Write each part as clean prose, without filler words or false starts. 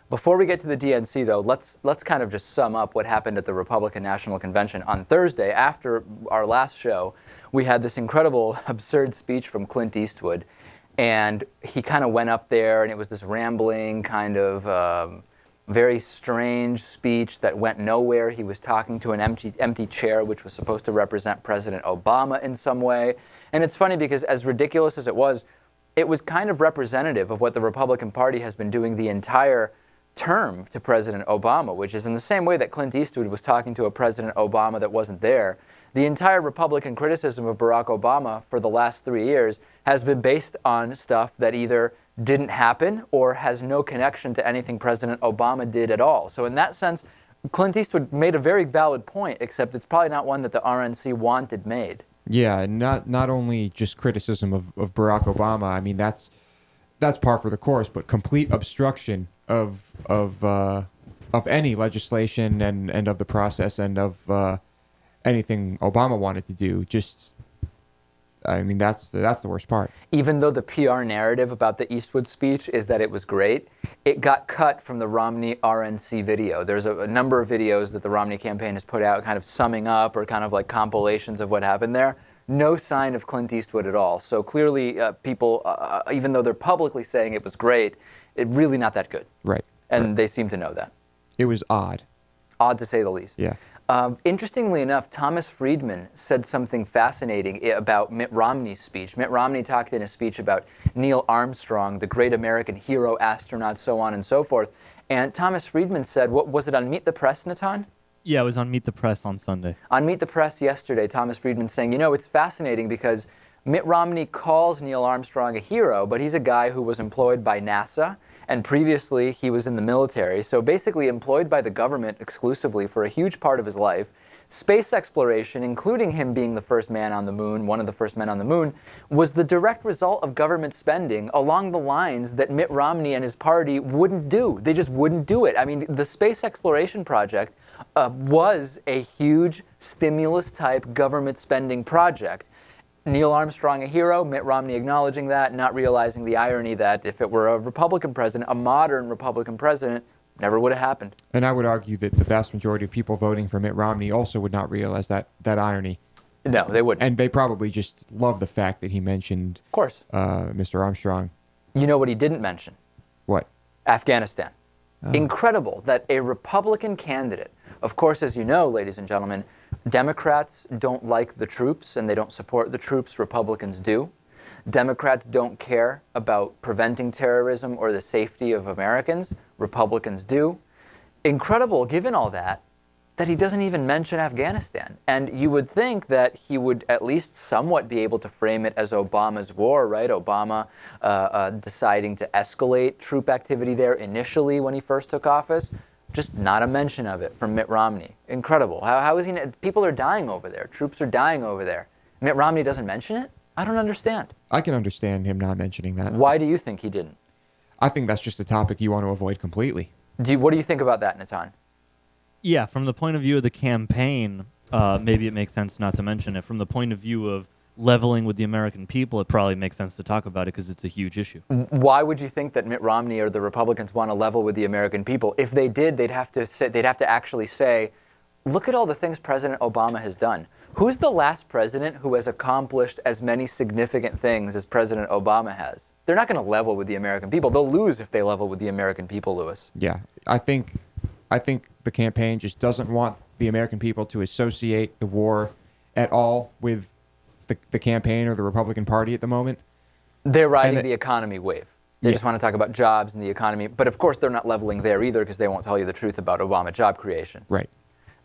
Before we get to the DNC, though, let's kind of just sum up what happened at the Republican National Convention on Thursday. After our last show, we had this incredible, absurd speech from Clint Eastwood, and he kind of went up there, and it was this rambling kind of very strange speech that went nowhere. He was talking to an empty chair, which was supposed to represent President Obama in some way. And it's funny because as ridiculous as it was kind of representative of what the Republican Party has been doing the entire term to President Obama, which is in the same way that Clint Eastwood was talking to a President Obama that wasn't there. The entire Republican criticism of Barack Obama for the last 3 years has been based on stuff that either didn't happen or has no connection to anything President Obama did at all. So in that sense, Clint Eastwood made a very valid point, except it's probably not one that the RNC wanted made. Yeah, and not only just criticism of Barack Obama. I mean, that's par for the course, but complete obstruction of any legislation and of the process and of anything Obama wanted to do. Just, I mean, that's the worst part. Even though the PR narrative about the Eastwood speech is that it was great, it got cut from the Romney RNC video. There's a number of videos that the Romney campaign has put out kind of summing up or kind of like compilations of what happened there. No sign of Clint Eastwood at all. So clearly people, even though they're publicly saying it was great, it's really not that good. Right. And they seem to know that. It was odd. Odd to say the least. Yeah. Interestingly enough, Thomas Friedman said something fascinating about Mitt Romney's speech. Mitt Romney talked in a speech about Neil Armstrong, the great American hero, astronaut, so on and so forth. And Thomas Friedman said, what was it on Meet the Press, Natan? Yeah, it was on Meet the Press on Sunday. On Meet the Press yesterday, Thomas Friedman saying, you know, it's fascinating because Mitt Romney calls Neil Armstrong a hero, but he's a guy who was employed by NASA, and previously he was in the military, so basically employed by the government exclusively for a huge part of his life. Space exploration, including him being the first man on the moon, one of the first men on the moon, was the direct result of government spending along the lines that Mitt Romney and his party wouldn't do. They just wouldn't do it. I mean, the space exploration project was a huge stimulus-type government spending project. Neil Armstrong a hero, Mitt Romney acknowledging that, not realizing the irony that if it were a Republican president, a modern Republican president, never would have happened. And I would argue that the vast majority of people voting for Mitt Romney also would not realize that irony. No, they wouldn't. And they probably just love the fact that he mentioned, of course, Mr. Armstrong. You know what he didn't mention? What? Afghanistan. Oh. Incredible that a Republican candidate, of course, as you know, ladies and gentlemen, Democrats don't like the troops and they don't support the troops. Republicans do. Democrats don't care about preventing terrorism or the safety of Americans. Republicans do. Incredible, given all that he doesn't even mention Afghanistan. And you would think that he would at least somewhat be able to frame it as Obama's war, right? Obama deciding to escalate troop activity there initially when he first took office. Just not a mention of it from Mitt Romney. Incredible. How is he? People are dying over there. Troops are dying over there. Mitt Romney doesn't mention it? I don't understand. I can understand him not mentioning that. Why do you think he didn't? I think that's just a topic you want to avoid completely. What do you think about that, Natan? Yeah, from the point of view of the campaign, maybe it makes sense not to mention it. From the point of view of leveling with the American people, it probably makes sense to talk about it because it's a huge issue. Why would you think that Mitt Romney or the Republicans want to level with the American people? If they did, they'd have to actually say, look at all the things President Obama has done. Who's the last president who has accomplished as many significant things as President Obama has? They're not going to level with the American people. They'll lose if they level with the American people, Lewis. Yeah, I think the campaign just doesn't want the American people to associate the war at all with the campaign or the Republican Party at the moment. They're riding the economy wave. They just want to talk about jobs and the economy. But of course, they're not leveling there either because they won't tell you the truth about Obama job creation. Right.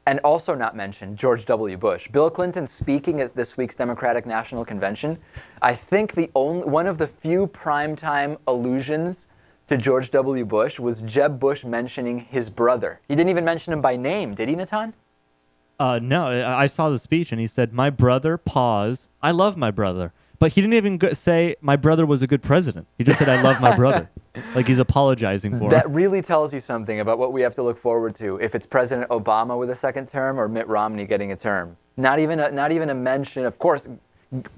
And also not mention George W. Bush. Bill Clinton speaking at this week's Democratic National Convention. I think one of the few primetime allusions to George W. Bush was Jeb Bush mentioning his brother. He didn't even mention him by name, did he, Natan? No, I saw the speech and he said, my brother, pause, I love my brother. But he didn't even say my brother was a good president. He just said, I love my brother. Like he's apologizing for That him. really tells you something about what we have to look forward to if it's President Obama with a second term or Mitt Romney getting a term. Not even a mention, of course.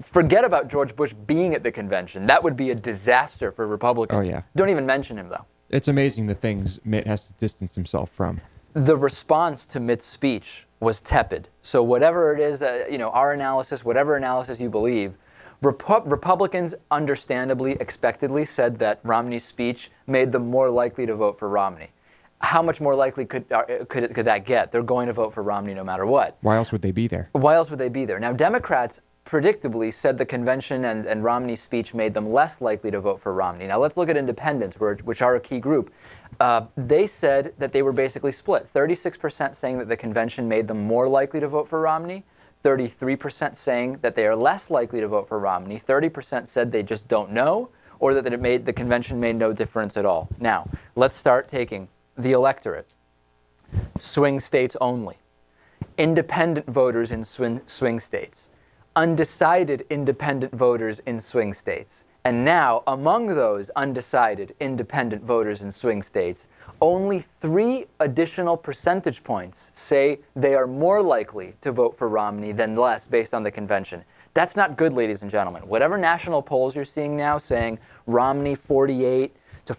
Forget about George Bush being at the convention. That would be a disaster for Republicans. Oh, yeah. Don't even mention him, though. it's amazing the things Mitt has to distance himself from. The response to Mitt's speech was tepid. So whatever it is that, our analysis, whatever analysis you believe, Republicans understandably, expectedly said that Romney's speech made them more likely to vote for Romney. How much more likely could that get? They're going to vote for Romney no matter what. Why else would they be there? Why else would they be there? Now, Democrats predictably said the convention and Romney's speech made them less likely to vote for Romney. Now, let's look at independents, which are a key group. They said that they were basically split. 36% saying that the convention made them more likely to vote for Romney. 33% saying that they are less likely to vote for Romney. 30% said they just don't know, or that the convention made no difference at all. Now, let's start taking the electorate. Swing states only. Independent voters in swing states. Undecided independent voters in swing states. And now, among those undecided independent voters in swing states, only 3 additional percentage points say they are more likely to vote for Romney than less based on the convention. That's not good, ladies and gentlemen. Whatever national polls you're seeing now saying Romney 44 to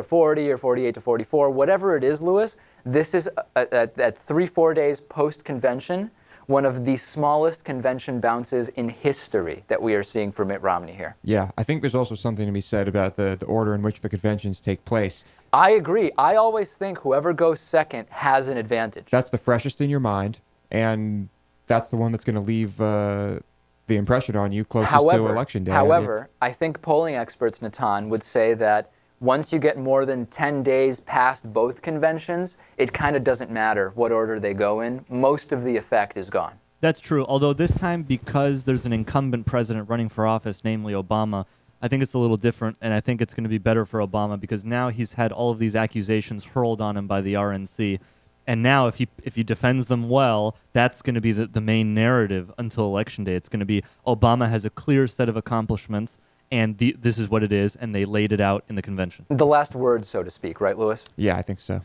40 or 48 to 44, whatever it is, Lewis, this is at 3-4 days post-convention, one of the smallest convention bounces in history that we are seeing for Mitt Romney here. Yeah, I think there's also something to be said about the order in which the conventions take place. I agree. I always think whoever goes second has an advantage. That's the freshest in your mind, and that's the one that's going to leave the impression on you closest to Election Day. However, I think polling experts, Natan, would say that once you get more than 10 days past both conventions, it kind of doesn't matter what order they go in. Most of the effect is gone. That's true. Although this time, because there's an incumbent president running for office, namely Obama, I think it's a little different, and I think it's going to be better for Obama because now he's had all of these accusations hurled on him by the RNC. And now if he defends them well, that's going to be the main narrative until Election Day. It's going to be Obama has a clear set of accomplishments, and this is what it is, and they laid it out in the convention. The last word, so to speak, right, Lewis? Yeah, I think so.